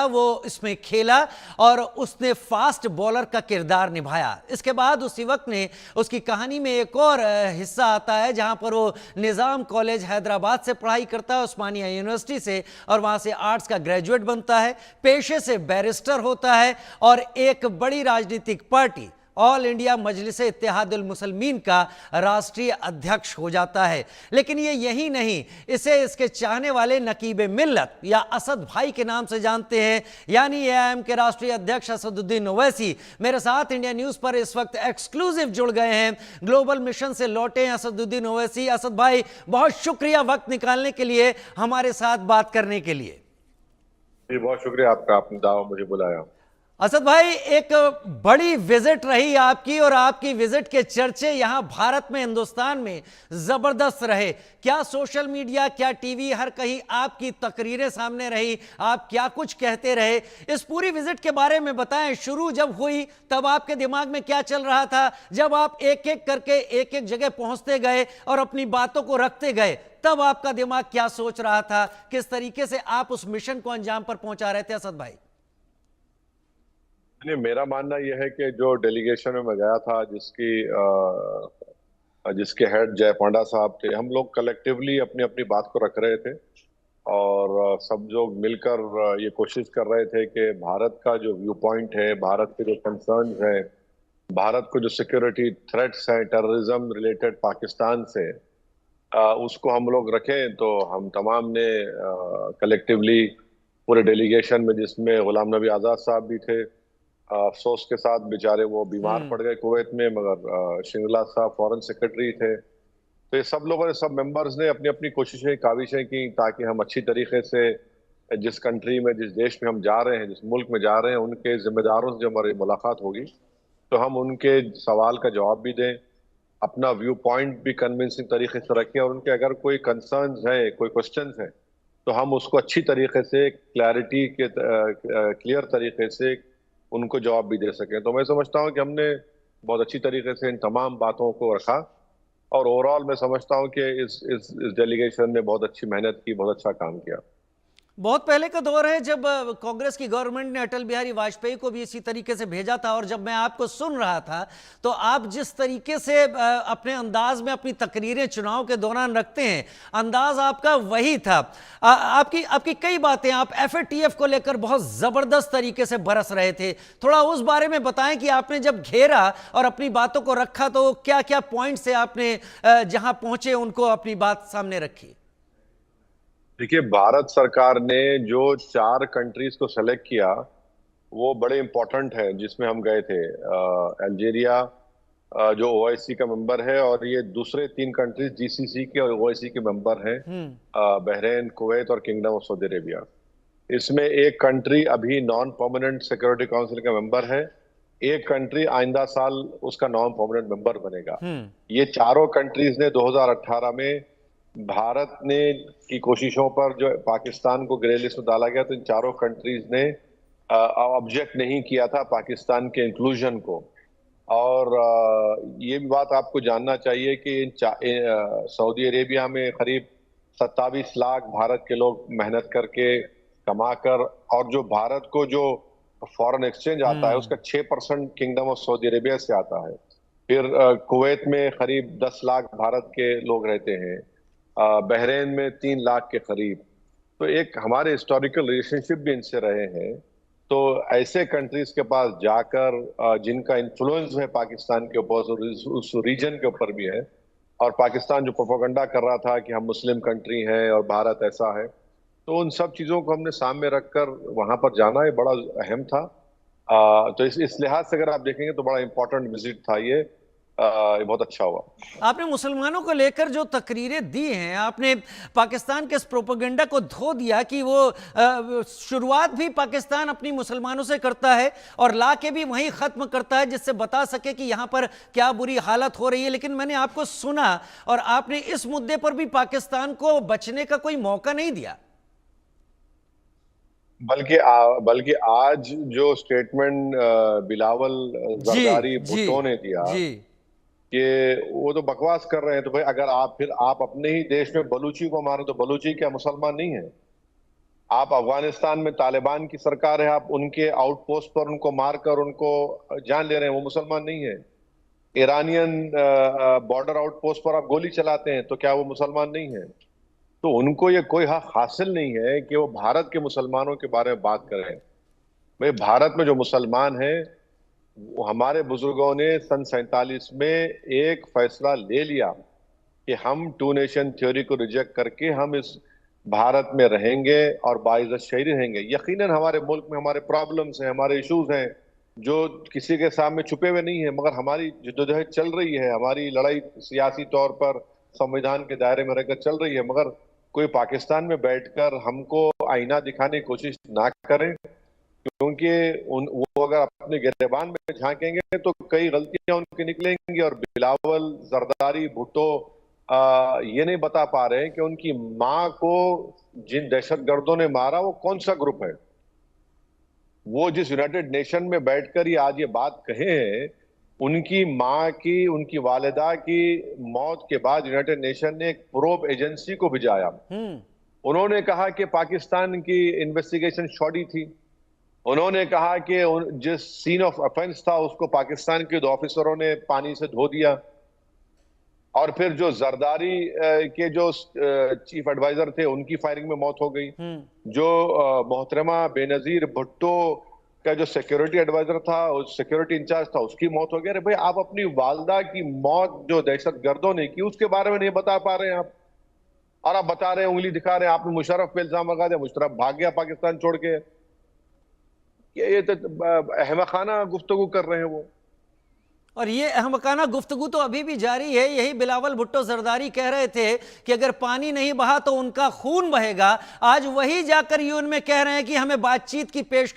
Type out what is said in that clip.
वो इसमें खेला और उसने फास्ट बॉलर का किरदार निभाया। इसके बाद उसी वक्त ने उसकी कहानी में एक और हिस्सा आता है जहां पर वो निज़ाम कॉलेज हैदराबाद से पढ़ाई करता है, उस्मानिया यूनिवर्सिटी से, और वहां से आर्ट्स का ग्रेजुएट बनता है, पेशे से बैरिस्टर होता है और एक बड़ी राजनीतिक पार्टी ऑल इंडिया मजलिस इत्तेहादुल मुसलमीन का राष्ट्रीय अध्यक्ष हो जाता है। लेकिन ये यही नहीं, इसे इसके चाहने वाले नकीब मिल्लत या असद भाई के नाम से जानते हैं, यानी एआईएम के राष्ट्रीय अध्यक्ष असदुद्दीन ओवैसी मेरे साथ इंडिया न्यूज पर इस वक्त एक्सक्लूसिव जुड़ गए हैं। ग्लोबल मिशन से लौटे हैं असदुद्दीन ओवैसी। असद भाई, बहुत शुक्रिया वक्त निकालने के लिए, हमारे साथ बात करने के लिए। जी, बहुत शुक्रिया आपका, आपने दावा मुझे बुलाया। असद भाई, एक बड़ी विजिट रही आपकी और आपकी विजिट के चर्चे यहां भारत में, हिंदुस्तान में जबरदस्त रहे। क्या सोशल मीडिया, क्या टीवी, हर कहीं आपकी तकरीरें सामने रही, आप क्या कुछ कहते रहे। इस पूरी विजिट के बारे में बताएं। शुरू जब हुई तब आपके दिमाग में क्या चल रहा था, जब आप एक एक करके एक एक जगह पहुंचते गए और अपनी बातों को रखते गए, तब आपका दिमाग क्या सोच रहा था, किस तरीके से आप उस मिशन को अंजाम पर पहुंचा रहे थे असद भाई? नहीं, मेरा मानना यह है कि जो डेलीगेशन में मैं गया था, जिसके हेड जय पांडा साहब थे, हम लोग कलेक्टिवली अपनी अपनी बात को रख रहे थे और सब लोग मिलकर ये कोशिश कर रहे थे कि भारत का जो व्यू पॉइंट है, भारत के जो कंसर्न्स हैं, भारत को जो सिक्योरिटी थ्रेट्स हैं टेररिज्म रिलेटेड पाकिस्तान से, उसको हम लोग रखें। तो हम तमाम ने कलेक्टिवली पूरे डेलीगेशन में, जिसमें गुलाम नबी आज़ाद साहब भी थे, अफसोस के साथ बेचारे वो बीमार पड़ गए कुवैत में, मगर श्रृंगला साहब फॉरेन सेक्रेटरी थे। तो ये सब लोगों ने, सब मेंबर्स ने अपनी अपनी कोशिशें, काविशें की ताकि हम अच्छी तरीके से जिस कंट्री में, जिस देश में हम जा रहे हैं, जिस मुल्क में जा रहे हैं, उनके जिम्मेदारों से जब हमारी मुलाकात होगी तो हम उनके सवाल का जवाब भी दें, अपना व्यू पॉइंट भी कन्विंसिंग तरीके से रखें, और उनके अगर कोई कंसर्न्स हैं, कोई क्वेश्चंस हैं, तो हम उसको अच्छी तरीके से, क्लैरिटी के क्लियर तरीके से उनको जवाब भी दे सकें। तो मैं समझता हूं कि हमने बहुत अच्छी तरीके से इन तमाम बातों को रखा और ओवरऑल मैं समझता हूं कि इस डेलीगेशन ने बहुत अच्छी मेहनत की, बहुत अच्छा काम किया। बहुत पहले का दौर है जब कांग्रेस की गवर्नमेंट ने अटल बिहारी वाजपेयी को भी इसी तरीके से भेजा था, और जब मैं आपको सुन रहा था तो आप जिस तरीके से अपने अंदाज में अपनी तकरीरें चुनाव के दौरान रखते हैं, अंदाज आपका वही था। आपकी आपकी कई बातें, आप एफएटीएफ को लेकर बहुत जबरदस्त तरीके से बरस रहे थे। थोड़ा उस बारे में बताएं कि आपने जब घेरा और अपनी बातों को रखा तो क्या क्या पॉइंट से आपने जहां पहुंचे उनको अपनी बात सामने रखी। देखिए, भारत सरकार ने जो 4 कंट्रीज को सेलेक्ट किया वो बड़े इंपॉर्टेंट है, जिसमें हम गए थे। अल्जीरिया, जो ओआईसी का मेंबर है, और ये दूसरे 3 कंट्रीज जीसीसी के और ओआईसी के मेंबर हैं, बहरीन, कुवैत और किंगडम ऑफ सऊदी अरेबिया। इसमें एक कंट्री अभी नॉन परमानेंट सिक्योरिटी काउंसिल का मेंबर है, एक कंट्री आइंदा साल उसका नॉन परमानेंट मेंबर बनेगा। ये चारों कंट्रीज ने 2018 में भारत ने की कोशिशों पर, जो पाकिस्तान को ग्रे लिस्ट में डाला गया, तो इन चारों कंट्रीज ने ऑब्जेक्ट नहीं किया था पाकिस्तान के इंक्लूजन को। और ये भी बात आपको जानना चाहिए कि सऊदी अरेबिया में करीब 27 लाख भारत के लोग मेहनत करके, कमाकर, और जो भारत को जो फॉरेन एक्सचेंज आता है उसका 6% किंगडम ऑफ सऊदी अरेबिया से आता है। फिर कुवैत में करीब 10 लाख भारत के लोग रहते हैं, बहरीन में 3 लाख के करीब। तो एक हमारे हिस्टोरिकल रिलेशनशिप भी इनसे रहे हैं। तो ऐसे कंट्रीज के पास जाकर, जिनका इन्फ्लुएंस है पाकिस्तान के ऊपर, उस रीजन के ऊपर भी है, और पाकिस्तान जो प्रोपेगेंडा कर रहा था कि हम मुस्लिम कंट्री हैं और भारत ऐसा है, तो उन सब चीजों को हमने सामने रखकर वहां पर जाना ये बड़ा अहम था। तो इस लिहाज से अगर आप देखेंगे तो बड़ा इंपॉर्टेंट विजिट था ये। ये बहुत अच्छा हुआ। आपने मुसलमानों को लेकर जो तकरीरें दी हैं, आपने पाकिस्तान के इस प्रोपेगेंडा को धो दिया कि वो शुरुआत भी पाकिस्तान अपनी मुसलमानों से करता है और ला के भी वहीं ख़त्म करता है, जिससे बता सके कि यहाँ पर क्या बुरी हालत हो रही है। लेकिन मैंने आपको सुना और आपने इस मुद्दे पर भी पाकिस्तान को बचने का कोई मौका नहीं दिया। बल्कि आज जो स्टेटमेंट बिलावल जी जरदारी जी भुट्टो ने दिया जी। कि वो तो बकवास कर रहे हैं, तो भाई अगर आप अपने ही देश में बलूची को मारो तो बलूची क्या मुसलमान नहीं है? आप अफगानिस्तान में तालिबान की सरकार है, आप उनके आउटपोस्ट पर उनको मारकर उनको जान ले रहे हैं, वो मुसलमान नहीं है। ईरानियन बॉर्डर आउटपोस्ट पर आप गोली चलाते हैं, तो क्या वो मुसलमान नहीं है? तो उनको ये कोई हक हासिल नहीं है कि वो भारत के मुसलमानों के बारे में बात करें। भाई, भारत में जो मुसलमान हैं, वो हमारे बुजुर्गों ने सन 47 में एक फैसला ले लिया कि हम टू नेशन थ्योरी को रिजेक्ट करके हम इस भारत में रहेंगे और बाइज्जत शहरी रहेंगे। यकीनन हमारे मुल्क में हमारे प्रॉब्लम्स हैं, हमारे इश्यूज हैं जो किसी के सामने छुपे हुए नहीं है, मगर हमारी जद्दोजहद चल रही है, हमारी लड़ाई सियासी तौर पर संविधान के दायरे में रहकर चल रही है। मगर कोई पाकिस्तान में बैठकर हमको आईना दिखाने की कोशिश ना करें, क्योंकि वो अगर अपने गिरेबान में झांकेंगे तो कई गलतियां उनकी निकलेंगी। और बिलावल, जरदारी, भुट्टो ये नहीं बता पा रहे हैं कि उनकी मां को जिन दहशतगर्दों ने मारा वो कौन सा ग्रुप है। वो जिस यूनाइटेड नेशन में बैठकर ये आज ये बात कहे हैं, उनकी मां की, उनकी वालिदा की मौत के बाद यूनाइटेड नेशन ने एक प्रोब एजेंसी को भिजाया। उन्होंने कहा कि पाकिस्तान की इन्वेस्टिगेशन शॉडी थी। उन्होंने कहा कि जिस सीन ऑफ ऑफेंस था उसको पाकिस्तान के 2 ऑफिसरों ने पानी से धो दिया। और फिर जो जरदारी के जो चीफ एडवाइजर थे, उनकी फायरिंग में मौत हो गई। जो मोहतरमा बेनजीर भुट्टो का जो सिक्योरिटी एडवाइजर था, सिक्योरिटी इंचार्ज था, उसकी मौत हो गई। अरे भाई, आप अपनी वालदा की मौत जो दहशतगर्दों ने की उसके बारे में नहीं बता पा रहे हैं आप, और आप बता रहे हैं, उंगली दिखा रहे हैं। आपने मुशर्रफ पे इल्जाम लगा दिया, मुशर्रफ भाग गया पाकिस्तान छोड़ के। ये तो अहमकाना गुफ्तगू कर रहे हैं वो। और ये अहमकाना गुफ्तगू तो अभी भी जारी है। यही बिलावल भुट्टो जरदारी कह रहे थे कि अगर पानी नहीं बहा तो उनका खून बहेगा। आज वही जाकर यूएन में कह रहे हैं कि हमें बातचीत की पेश